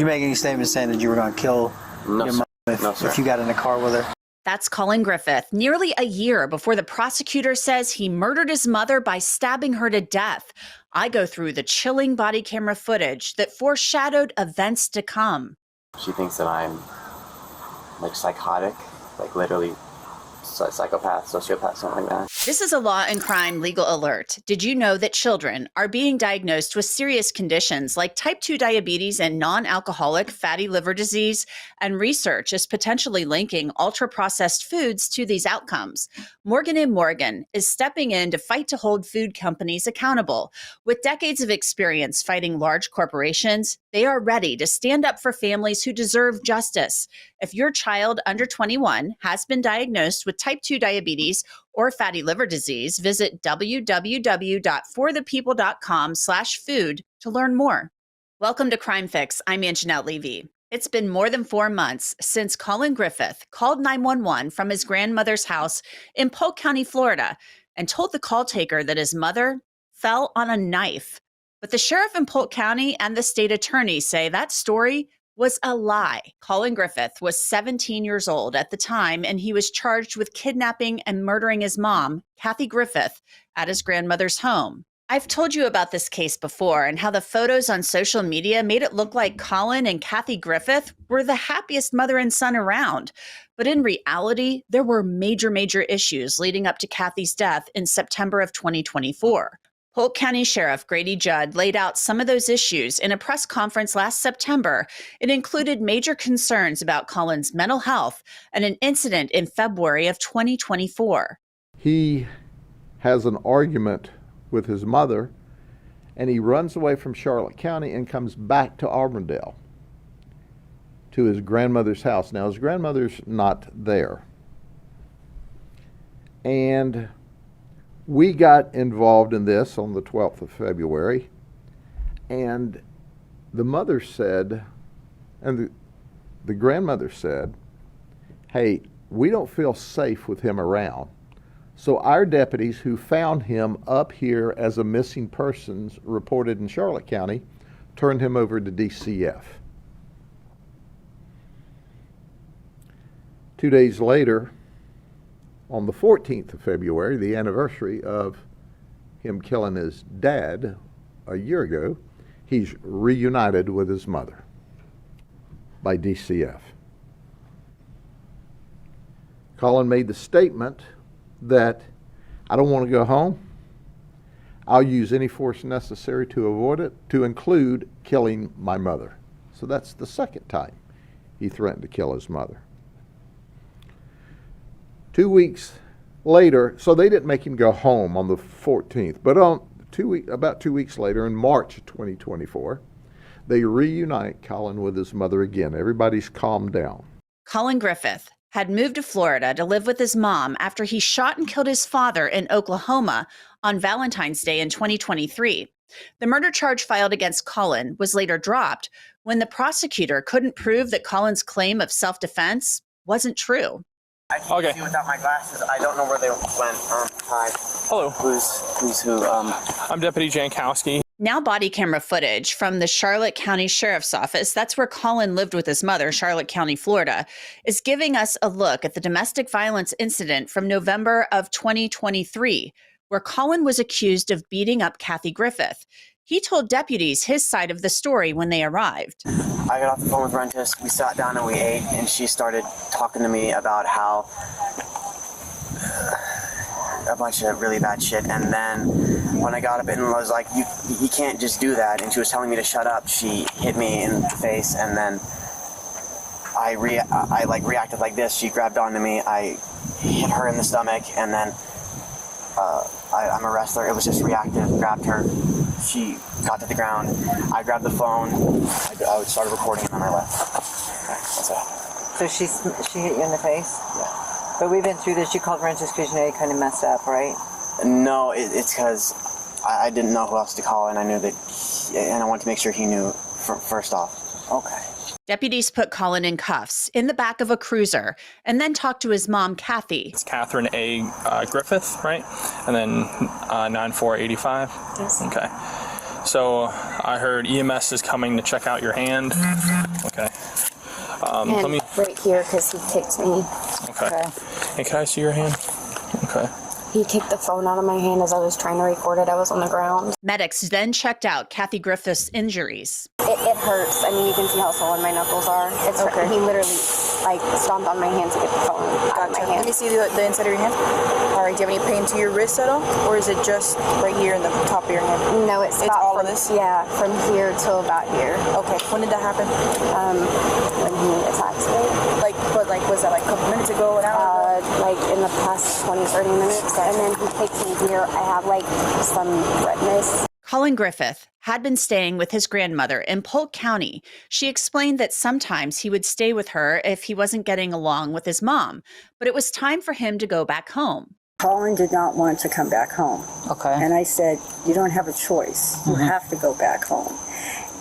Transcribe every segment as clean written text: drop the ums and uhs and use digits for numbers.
you make any statements saying that you were going to kill your mom if you got in a car with her? That's Collin Griffith, nearly a year before the prosecutor says he murdered his mother by stabbing her to death. I go through the chilling body camera footage that foreshadowed events to come. She thinks that I'm like psychotic, like literally psychopath, sociopath, something like that. This is a Law and Crime legal alert. Did you know that children are being diagnosed with serious conditions like type 2 diabetes and non-alcoholic fatty liver disease? And research is potentially linking ultra-processed foods to these outcomes. Morgan & Morgan is stepping in to fight to hold food companies accountable. With decades of experience fighting large corporations, they are ready to stand up for families who deserve justice. If your child under 21 has been diagnosed with type 2 diabetes or fatty liver disease, visit www.forthepeople.com/food to learn more. Welcome to Crime Fix. I'm Angenette Levy. It's been more than 4 months since Collin Griffith called 911 from his grandmother's house in Polk County, Florida, and told the call taker that his mother fell on a knife. But the sheriff in Polk County and the state attorney say that story was a lie. Collin Griffith was 17 years old at the time, and he was charged with kidnapping and murdering his mom, Cathy Griffith, at his grandmother's home. I've told you about this case before and how the photos on social media made it look like Collin and Cathy Griffith were the happiest mother and son around. But in reality, there were major issues leading up to Cathy's death in September of 2024. Polk County Sheriff Grady Judd laid out some of those issues in a press conference last September. It included major concerns about Collin's mental health and an incident in February of 2024. He has an argument with his mother, and he runs away from Charlotte County and comes back to Auburndale to his grandmother's house. Now, his grandmother's not there. And we got involved in this on the 12th of February, and the mother said, and the grandmother said, hey, we don't feel safe with him around. So our deputies who found him up here as a missing persons reported in Charlotte County turned him over to DCF. 2 days later, on the 14th of February, the anniversary of him killing his dad a year ago, he's reunited with his mother by DCF. Collin made the statement that I don't want to go home. I'll use any force necessary to avoid it, to include killing my mother. So that's the second time he threatened to kill his mother. 2 weeks later, so they didn't make him go home on the 14th, but about 2 weeks later, in March of 2024, they reunite Collin with his mother again. Everybody's calmed down. Collin Griffith had moved to Florida to live with his mom after he shot and killed his father in Oklahoma on Valentine's Day in 2023. The murder charge filed against Collin was later dropped when the prosecutor couldn't prove that Collin's claim of self-defense wasn't true. I can't see without my glasses. I don't know where they went. Hi. Hello. Who's who? I'm Deputy Jankowski. Now body camera footage from the Charlotte County Sheriff's Office, that's where Collin lived with his mother, Charlotte County, Florida, is giving us a look at the domestic violence incident from November of 2023, where Collin was accused of beating up Cathy Griffith. He told deputies his side of the story when they arrived. I got off the phone with Rentis, we sat down and we ate, and she started talking to me about how a bunch of really bad shit. And then when I got up and was like, you can't just do that, and she was telling me to shut up, she hit me in the face, and then I reacted like this. She grabbed onto me, I hit her in the stomach, and then I'm a wrestler. It was just reactive. Grabbed her. She got to the ground. I grabbed the phone. I started recording, and then I left. Okay, that's it. So she hit you in the face? Yeah. But we've been through this. You called Rentis because you know you kind of messed up, right? No, it's because I didn't know who else to call, and I knew that, and I wanted to make sure he knew first off. Okay. Deputies put Collin in cuffs in the back of a cruiser and then talked to his mom, Cathy. It's Catherine A. Griffith, right? And then 9485? Yes. Okay. So I heard EMS is coming to check out your hand. Okay. Let me. Right here, because he kicked me. Okay. Hey, can I see your hand? Okay. He kicked the phone out of my hand as I was trying to record it. I was on the ground. Medics then checked out Cathy Griffith's injuries. It hurts. I mean, you can see how swollen my knuckles are. It's okay. He literally, like, stomped on my hand to get the phone out of my hand. Let me see the inside of your hand. All right, do you have any pain to your wrist at all? Or is it just right here in the top of your hand? No, it's all from, of this? Yeah, from here till about here. Okay, when did that happen? When he attacks me. Was that like a couple minutes ago, an hour ago? Like in the past 20, 30 minutes. And then he takes me here. I have like some redness. Collin Griffith had been staying with his grandmother in Polk County. She explained that sometimes he would stay with her if he wasn't getting along with his mom, but it was time for him to go back home. Collin did not want to come back home. Okay. And I said, you don't have a choice. You have to go back home.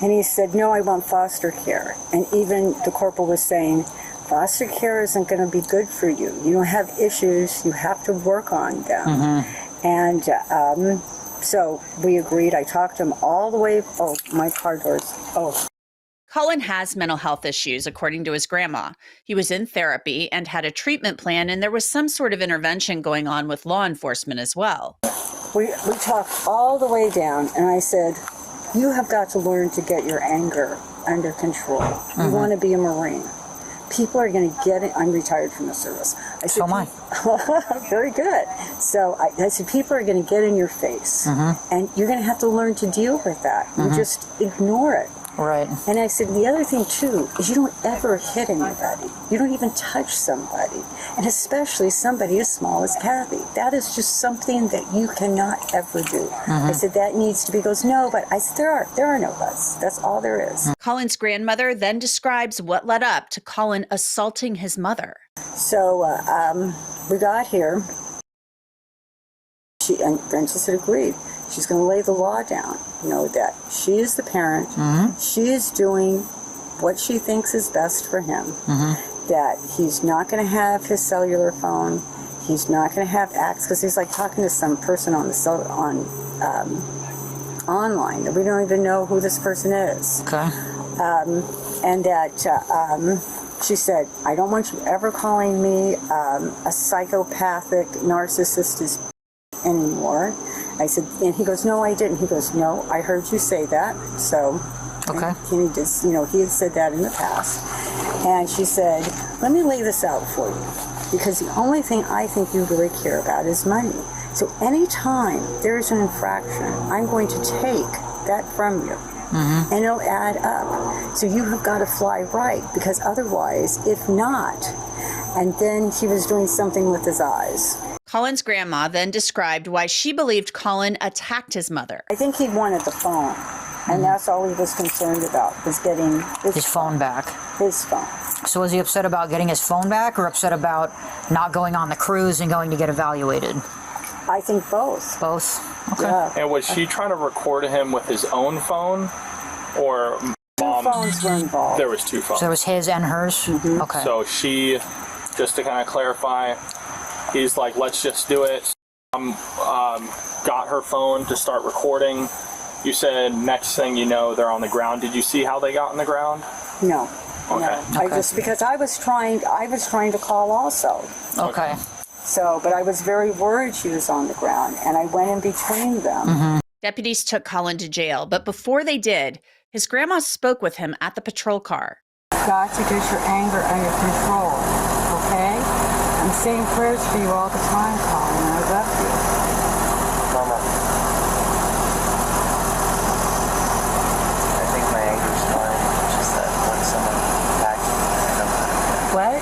And he said, no, I want foster care. And even the corporal was saying, foster care isn't going to be good for you. You don't have issues. You have to work on them. And so we agreed. I talked to him all the way. Oh, my car door's. Oh. Collin has mental health issues, according to his grandma. He was in therapy and had a treatment plan, and there was some sort of intervention going on with law enforcement as well. We talked all the way down, and I said, you have got to learn to get your anger under control. You want to be a Marine. People are going to get it. I'm retired from the service. I said, So am I. Very good. So I said, people are going to get in your face, and you're going to have to learn to deal with that. You just ignore it. Right. And I said, the other thing, too, is you don't ever hit anybody. You don't even touch somebody. And especially somebody as small as Cathy. That is just something that you cannot ever do. I said, that needs to be. He goes, no, but I said, there are no buts. That's all there is. Collin's grandmother then describes what led up to Collin assaulting his mother. So we got here. And Princess had agreed. She's going to lay the law down. You know, that she is the parent. She is doing what she thinks is best for him. That he's not going to have his cellular phone. He's not going to have access, because he's like talking to some person on the online that we don't even know who this person is. Okay. And that she said, I don't want you ever calling me a psychopathic narcissist anymore. I said, and he goes, no, I didn't. He goes, no, I heard you say that. So, okay. He just, you know, he had said that in the past. And she said, let me lay this out for you, because the only thing I think you really care about is money. So anytime there's an infraction, I'm going to take that from you. And it'll add up. So you have got to fly right, because otherwise, if not, and then he was doing something with his eyes. Collin's grandma then described why she believed Collin attacked his mother. I think he wanted the phone, and that's all he was concerned about, was getting His phone back. His phone. So was he upset about getting his phone back, or upset about not going on the cruise and going to get evaluated? I think both. Both? Okay. Yeah. And was she trying to record him with his own phone, or Two phones were involved. There was two phones. So there was his and hers? Okay. So she, just to kind of clarify, he's like, let's just do it. Got her phone to start recording. You said next thing you know, they're on the ground. Did you see how they got on the ground? No. Okay. No. I just, because I was trying to call also. Okay. So, but I was very worried she was on the ground, and I went in between them. Deputies took Collin to jail, but before they did, his grandma spoke with him at the patrol car. Got to get your anger under control, okay? I'm saying prayers for you all the time, Collin. I love you. Mama, I think my anger's fine. It's just that when someone attacks me, I don't know. What?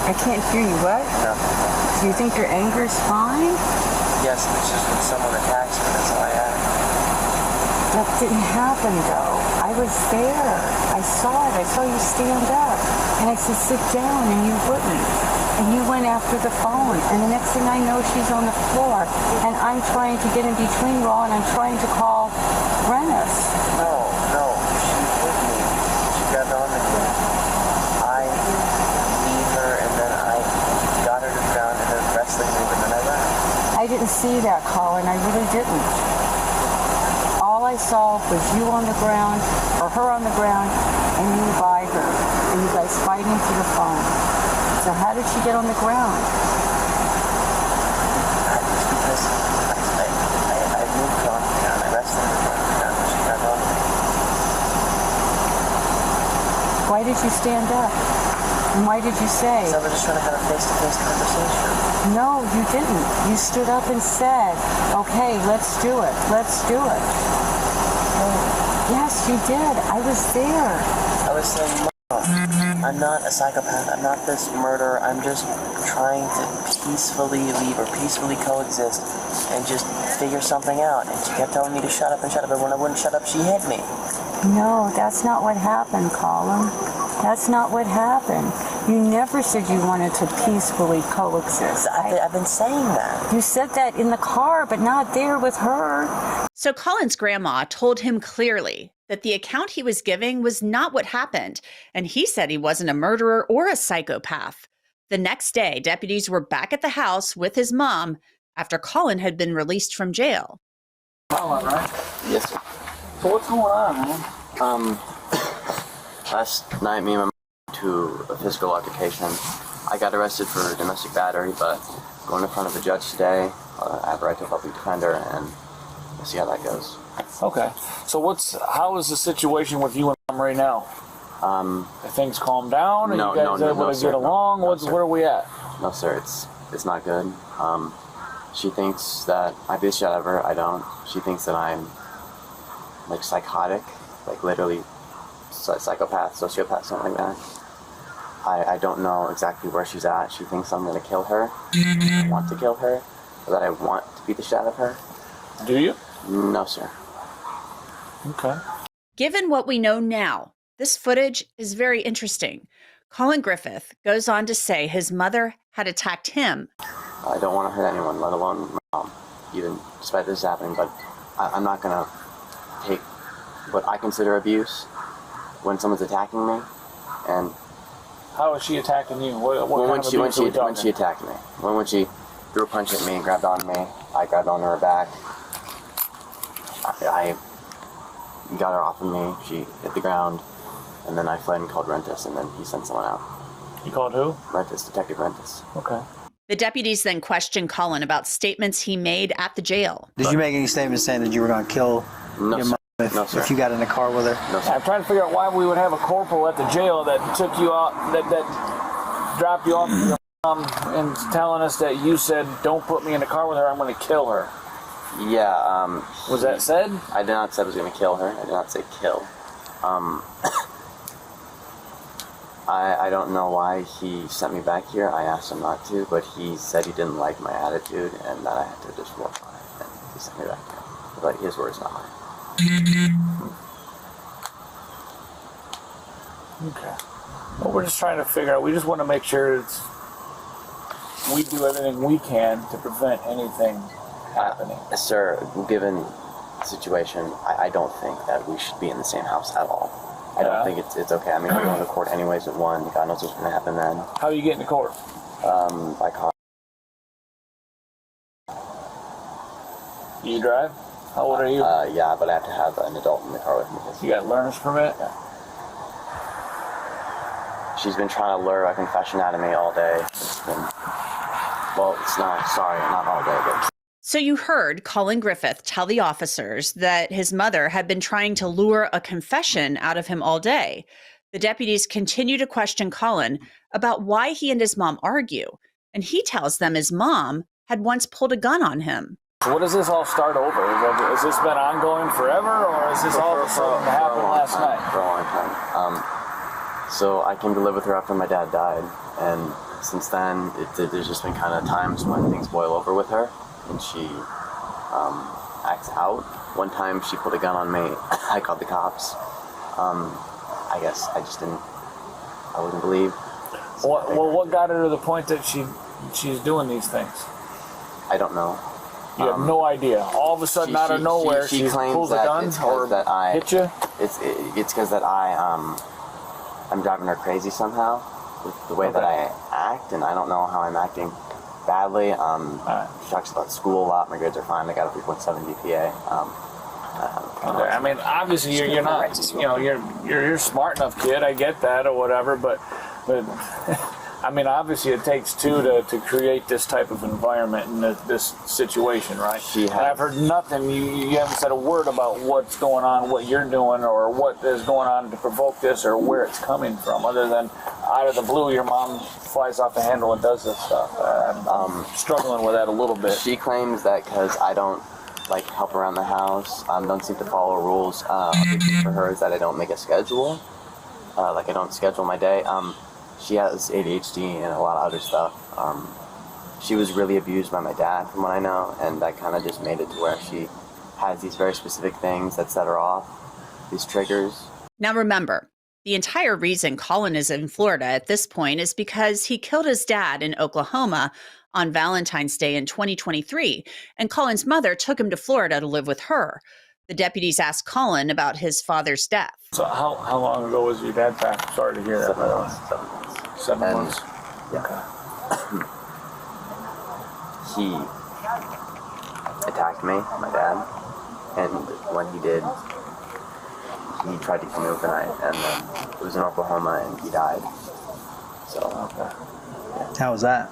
I can't hear you. What? No. Do you think your anger's fine? Yes, it's just when someone attacks me, that's how I act. That didn't happen, though. I was there. I saw it. I saw you stand up. And I said, sit down, and you wouldn't. And you went after the phone. And the next thing I know, she's on the floor. And I'm trying to get in between Raw, and I'm trying to call Rennis. No, she's with me. She got on the ground. I beat her, and then I got her to the ground, and then wrestling move, and then I left. I didn't see that, Collin. I really didn't. all I saw was you on the ground, or her on the ground, and you by her, and you guys fighting for the phone. So how did she get on the ground? It's because I moved her on the ground. I rested her on the ground when she got on me. Why did you stand up? And why did you say? So we're just trying to have a face-to-face conversation. No, you didn't. You stood up and said, okay, let's do it. Let's do it. Yes, you did. I was there. I was saying, Mom, I'm not a psychopath. I'm not this murderer. I'm just trying to peacefully leave or peacefully coexist and just figure something out. And she kept telling me to shut up and shut up. And when I wouldn't shut up, she hit me. No, that's not what happened, Collin. That's not what happened. You never said you wanted to peacefully coexist. I've been saying that. You said that in the car, but not there with her. So Collin's grandma told him clearly that the account he was giving was not what happened, and he said he wasn't a murderer or a psychopath. The next day, deputies were back at the house with his mom after Collin had been released from jail. Collin, right? Yes, sir. So what's going on, man? Last night, me and my mom went to a physical altercation. I got arrested for domestic battery, but going in front of a judge today, I have a right to a public defender, and we'll see how that goes. Okay. So how is the situation with you and mom right now? Have things calmed down? Are you guys able to get along? Where are we at? No, sir. It's not good. She thinks that I beat the shit out of her. I don't. She thinks that I'm like psychotic, like literally psychopath, sociopath, something like that. I don't know exactly where she's at. She thinks I'm gonna kill her. I want to kill her, or that I want to beat the shit out of her. Do you? No, sir. Okay. Given what we know now, this footage is very interesting. Collin Griffith goes on to say his mother had attacked him. I don't want to hurt anyone, let alone my mom, even despite this happening, but I'm not gonna take what I consider abuse when someone's attacking me. And how is she attacking you? when she attacked me, when she threw a punch at me and grabbed on me, I grabbed onto her back. I got her off of me. She hit the ground, and then I fled and called Rentis, and then he sent someone out. You called who? Rentis, Detective Rentis. Okay. The deputies then questioned Collin about statements he made at the jail. Did you make any statements saying that you were going to kill No, your sir. mom No, sir. if you got in a car with her? No, sir. I'm trying to figure out why we would have a corporal at the jail that took you out, that dropped you off with your mom and telling us that you said, don't put me in the car with her, I'm going to kill her. Yeah, Was that said? I did not say I was going to kill her. I did not say kill. I don't know why he sent me back here. I asked him not to, but he said he didn't like my attitude and that I had to just work on it. And he sent me back here. But his words, not mine. Okay. Well, we're just trying to figure out, we just want to make sure we do everything we can to prevent anything happening. Sir, given the situation, I don't think that we should be in the same house at all. I don't think it's okay. I mean, we're going to court anyways at 1. God knows what's going to happen then. How are you getting to court? By car. You drive? How old are you? Yeah, but I have to have an adult in the car with me. You got a learner's permit? Yeah. She's been trying to lure a confession out of me all day. It's been, well, it's not, sorry, not all day, but... So you heard Collin Griffith tell the officers that his mother had been trying to lure a confession out of him all day. The deputies continue to question Collin about why he and his mom argue, and he tells them his mom had once pulled a gun on him. So what does this all start over? Has this been ongoing forever, or is this all of a sudden happened last night? For a long time. So I came to live with her after my dad died, and since then, there's just been kind of times when things boil over with her, and she acts out. One time she pulled a gun on me. I called the cops. I guess I wouldn't believe. What got her to the point that she's doing these things? I don't know. You have no idea. All of a sudden, out of nowhere, she pulls a gun or hit you? It's because that I'm driving her crazy somehow with the way that I act, and I don't know how I'm acting badly. She talks about school a lot. My grades are fine. I got a 3.7 GPA. Okay. I mean, obviously you're not, you're smart enough kid. I get that or whatever, but I mean, obviously it takes two to create this type of environment in this situation, right? And I've heard nothing. You haven't said a word about what's going on, what you're doing, or what is going on to provoke this, or where it's coming from, other than out of the blue, your mom flies off the handle and does this stuff. I'm struggling with that a little bit. She claims that because I don't help around the house, don't seem to follow rules. A big thing for her is that I don't make a schedule. I don't schedule my day. She has ADHD and a lot of other stuff. She was really abused by my dad, from what I know, and that kind of just made it to where she has these very specific things that set her off, these triggers. Now remember, the entire reason Collin is in Florida at this point is because he killed his dad in Oklahoma on Valentine's Day in 2023, and Collin's mother took him to Florida to live with her. The deputies asked Collin about his father's death. So how long ago was your dad passed? Sorry to hear that. 7 months. 7 months? Yeah. He attacked me, my dad, and when he did, he tried to kill me overnight, and then it was in Oklahoma, and he died. So, Yeah. How was that?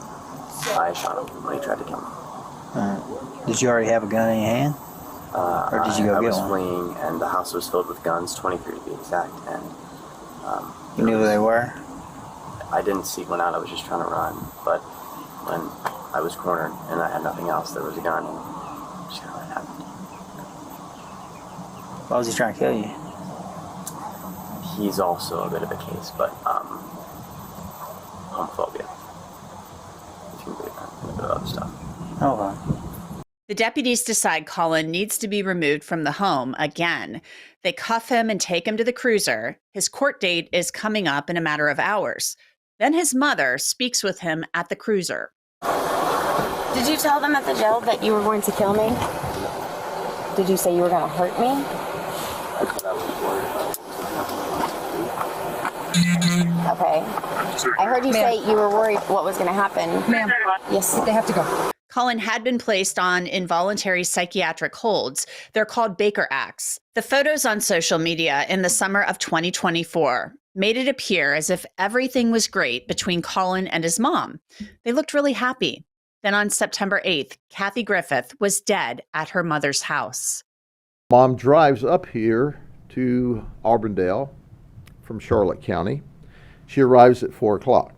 I shot him when he tried to kill me. Did you already have a gun in your hand? Or did you go I get was one? fleeing, and the house was filled with guns, 23 to be exact, and You knew who they were? I didn't seek one out, I was just trying to run, but when I was cornered and I had nothing else, there was a gun, and just kind of what happened. Why was he trying to kill you? He's also a bit of a case, but homophobia. If you can believe that, and a bit of other stuff. Oh, The deputies decide Collin needs to be removed from the home again. They cuff him and take him to the cruiser. His court date is coming up in a matter of hours. Then his mother speaks with him at the cruiser. Did you tell them at the jail that you were going to kill me? Did you say you were going to hurt me? Okay. I heard you say you were worried what was going to happen. Ma'am. Yes. They have to go. Collin had been placed on involuntary psychiatric holds. They're called Baker Acts. The photos on social media in the summer of 2024 made it appear as if everything was great between Collin and his mom. They looked really happy. Then on September 8th, Cathy Griffith was dead at her mother's house. Mom drives up here to Auburndale from Charlotte County. She arrives at 4 o'clock.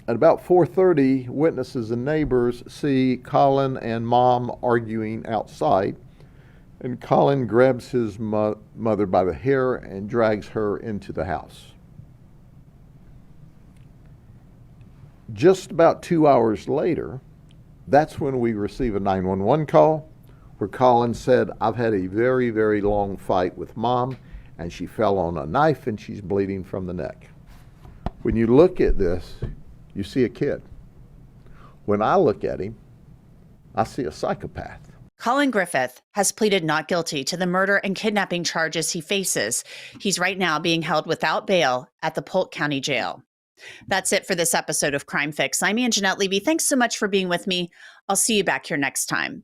At about 4:30, witnesses and neighbors see Collin and Mom arguing outside, and Collin grabs his mother by the hair and drags her into the house. Just about 2 hours later, that's when we receive a 911 call where Collin said, "I've had a very, very long fight with Mom, and she fell on a knife and she's bleeding from the neck." When you look at this, you see a kid. When I look at him, I see a psychopath. Collin Griffith has pleaded not guilty to the murder and kidnapping charges he faces. He's right now being held without bail at the Polk County Jail. That's it for this episode of Crime Fix. I'm Angenette Levy. Thanks so much for being with me. I'll see you back here next time.